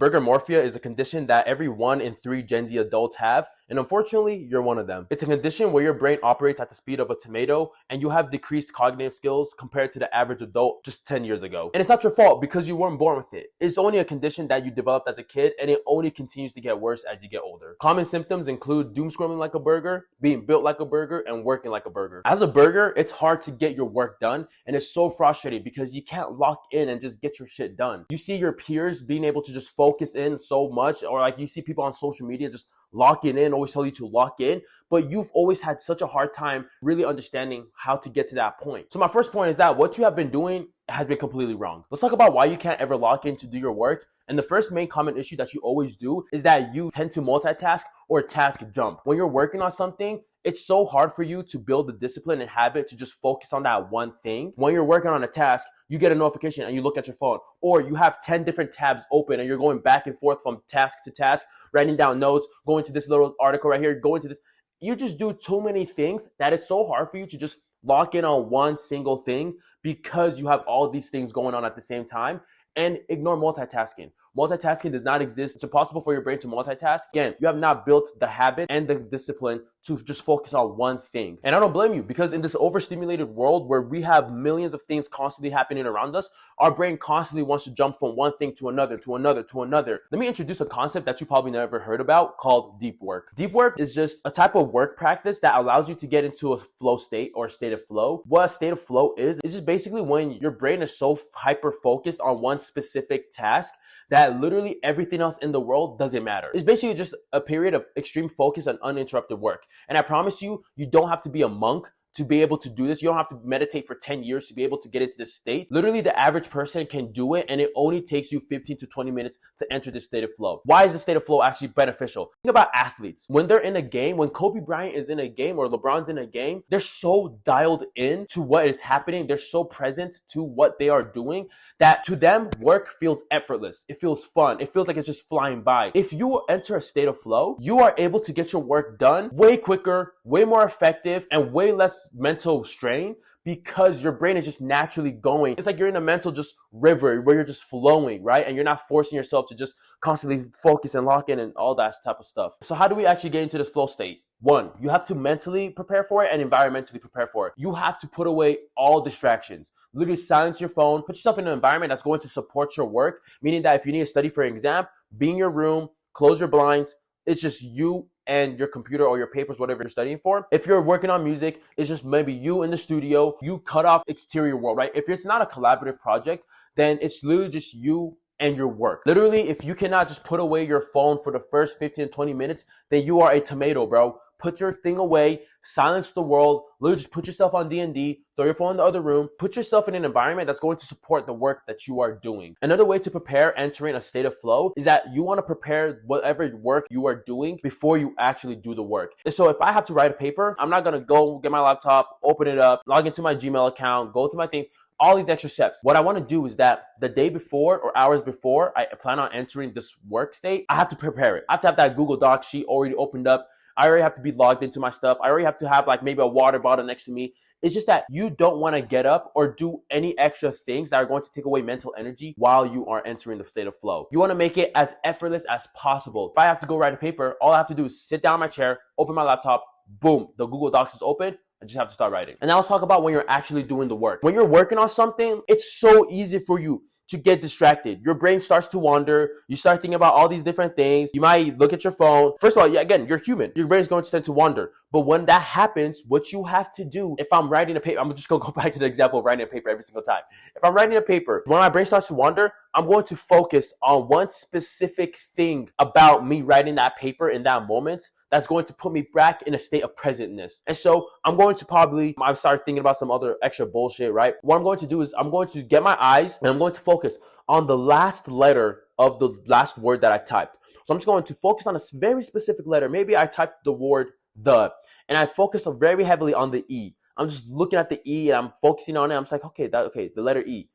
Burgermorphia is a condition that every 1 in 3 Gen Z adults have, and unfortunately, you're one of them. It's a condition where your brain operates at the speed of a tomato, and you have decreased cognitive skills compared to the average adult just 10 years ago. And it's not your fault because you weren't born with it. It's only a condition that you developed as a kid, and it only continues to get worse as you get older. Common symptoms include doom scrolling like a burger, being built like a burger, and working like a burger. As a burger, it's hard to get your work done, and it's so frustrating because you can't lock in and just get your shit done. You see your peers being able to just focus in so much, or like you see people on social media just locking in, always tell you to lock in, but you've always had such a hard time really understanding how to get to that point. So my first point is that what you have been doing has been completely wrong. Let's talk about why you can't ever lock in to do your work. And the first main common issue that you always do is that you tend to multitask or task jump. When you're working on something, it's so hard for you to build the discipline and habit to just focus on that one thing. When you're working on a task, you get a notification and you look at your phone, or you have 10 different tabs open and you're going back and forth from task to task, writing down notes, going to this little article right here, going to this. You just do too many things that it's so hard for you to just lock in on one single thing because you have all these things going on at the same time. And ignore multitasking. Multitasking does not exist. It's impossible for your brain to multitask. Again, you have not built the habit and the discipline to just focus on one thing. And I don't blame you, because in this overstimulated world where we have millions of things constantly happening around us, our brain constantly wants to jump from one thing to another, to another, to another. Let me introduce a concept that you probably never heard about called deep work. Deep work is just a type of work practice that allows you to get into a flow state or state of flow. What a state of flow is just basically when your brain is so hyper focused on one specific task that literally everything else in the world doesn't matter. It's basically just a period of extreme focus and uninterrupted work. And I promise you, you don't have to be a monk to be able to do this. You don't have to meditate for 10 years to be able to get into this state. Literally, the average person can do it, and it only takes you 15 to 20 minutes to enter this state of flow. Why is the state of flow actually beneficial? Think about athletes. When they're in a game, when Kobe Bryant is in a game or LeBron's in a game, they're so dialed in to what is happening. They're so present to what they are doing that to them, work feels effortless. It feels fun. It feels like it's just flying by. If you enter a state of flow, you are able to get your work done way quicker, way more effective, and way less mental strain because your brain is just naturally going. It's like you're in a mental just river where you're just flowing, right? And you're not forcing yourself to just constantly focus and lock in and all that type of stuff. So how do we actually get into this flow state? One, you have to mentally prepare for it and environmentally prepare for it. You have to put away all distractions. Literally silence your phone. Put yourself in an environment that's going to support your work, meaning that if you need to study for an exam, be in your room, close your blinds. It's just you and your computer or your papers, whatever you're studying for. If you're working on music, it's just maybe you in the studio. You cut off exterior world, right? If it's not a collaborative project, then it's literally just you and your work. Literally, if you cannot just put away your phone for the first 15 to 20 minutes, then you are a tomato, bro. Put your thing away, silence the world, literally just put yourself on D&D, throw your phone in the other room, put yourself in an environment that's going to support the work that you are doing. Another way to prepare entering a state of flow is that you want to prepare whatever work you are doing before you actually do the work. So if I have to write a paper, I'm not going to go get my laptop, open it up, log into my Gmail account, go to my thing, all these extra steps. What I want to do is that the day before or hours before I plan on entering this work state, I have to prepare it. I have to have that Google Doc sheet already opened up. I already have to be logged into my stuff. I already have to have like maybe a water bottle next to me. It's just that you don't want to get up or do any extra things that are going to take away mental energy while you are entering the state of flow. You want to make it as effortless as possible. If I have to go write a paper, all I have to do is sit down in my chair, open my laptop, boom, the Google Docs is open. I just have to start writing. And now let's talk about when you're actually doing the work. When you're working on something, it's so easy for you to get distracted. Your brain starts to wander. You start thinking about all these different things. You might look at your phone. First of all, again, you're human. Your brain's going to tend to wander. But when that happens, what you have to do, if I'm writing a paper, I'm just going to go back to the example of writing a paper every single time. If I'm writing a paper, when my brain starts to wander, I'm going to focus on one specific thing about me writing that paper in that moment that's going to put me back in a state of presentness. And so I'm going to I start thinking about some other extra bullshit, right? What I'm going to do is I'm going to get my eyes and I'm going to focus on the last letter of the last word that I typed. So I'm just going to focus on a very specific letter. Maybe I typed the word the, and I focus very heavily on the E. I'm just looking at the E and I'm focusing on it. I'm just like, okay, the letter E.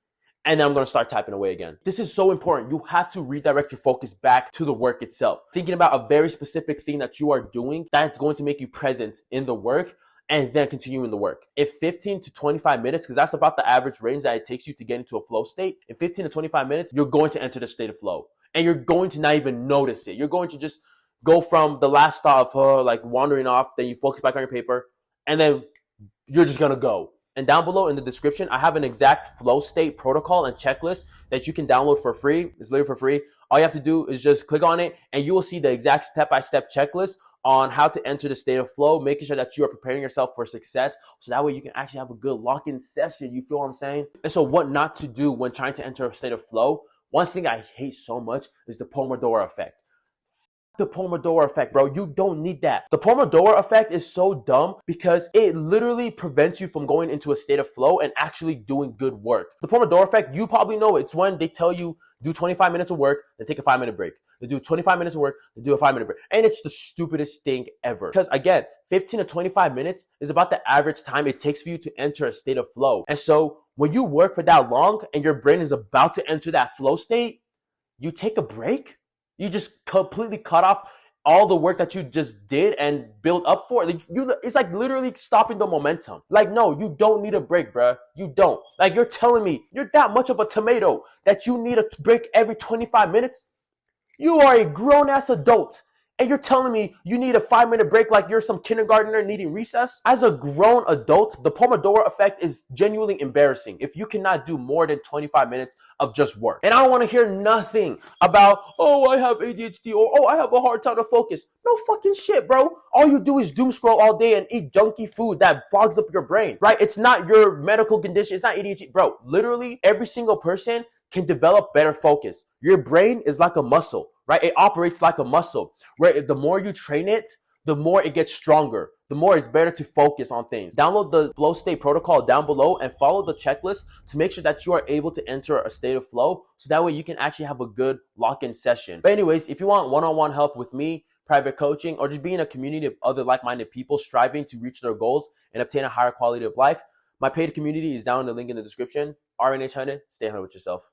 And then I'm going to start typing away again. This is so important. You have to redirect your focus back to the work itself. Thinking about a very specific thing that you are doing that's going to make you present in the work and then continuing the work. If 15 to 25 minutes, because that's about the average range that it takes you to get into a flow state, in 15 to 25 minutes, you're going to enter the state of flow. and you're going to not even notice it. You're going to just go from the last thought of like wandering off, then you focus back on your paper, and then you're just gonna go. And down below in the description, I have an exact flow state protocol and checklist that you can download for free. It's literally for free. All you have to do is just click on it, and you will see the exact step-by-step checklist on how to enter the state of flow, making sure that you are preparing yourself for success, so that way you can actually have a good lock-in session. You feel what I'm saying? And so what not to do when trying to enter a state of flow. One thing I hate so much is the Pomodoro effect. The Pomodoro effect, bro. You don't need that. The Pomodoro effect is so dumb because it literally prevents you from going into a state of flow and actually doing good work. The Pomodoro effect, you probably know it's when they tell you do 25 minutes of work, then take a 5-minute break. They do 25 minutes of work, they do a 5-minute break. And it's the stupidest thing ever. Because again, 15 to 25 minutes is about the average time it takes for you to enter a state of flow. And so when you work for that long and your brain is about to enter that flow state, you take a break. You just completely cut off all the work that you just did and built up for. It's like literally stopping the momentum. Like, no, you don't need a break, bruh. You don't. Like, you're telling me you're that much of a tomato that you need a break every 25 minutes? You are a grown-ass adult, and you're telling me you need a 5-minute break like you're some kindergartner needing recess? As a grown adult, the Pomodoro effect is genuinely embarrassing if you cannot do more than 25 minutes of just work. And I don't want to hear nothing about, oh, I have ADHD, or oh, I have a hard time to focus. No fucking shit, bro. All you do is doom scroll all day and eat junky food that fogs up your brain, right? It's not your medical condition. It's not ADHD. Bro, literally every single person can develop better focus. Your brain is like a muscle, right? It operates like a muscle, where if the more you train it, the more it gets stronger, the more it's better to focus on things. Download the flow state protocol down below and follow the checklist to make sure that you are able to enter a state of flow, so that way you can actually have a good lock-in session. But anyways, if you want one-on-one help with me, private coaching, or just being a community of other like-minded people striving to reach their goals and obtain a higher quality of life, my paid community is down in the link in the description. RNH Hunnid, stay Hunnid with yourself.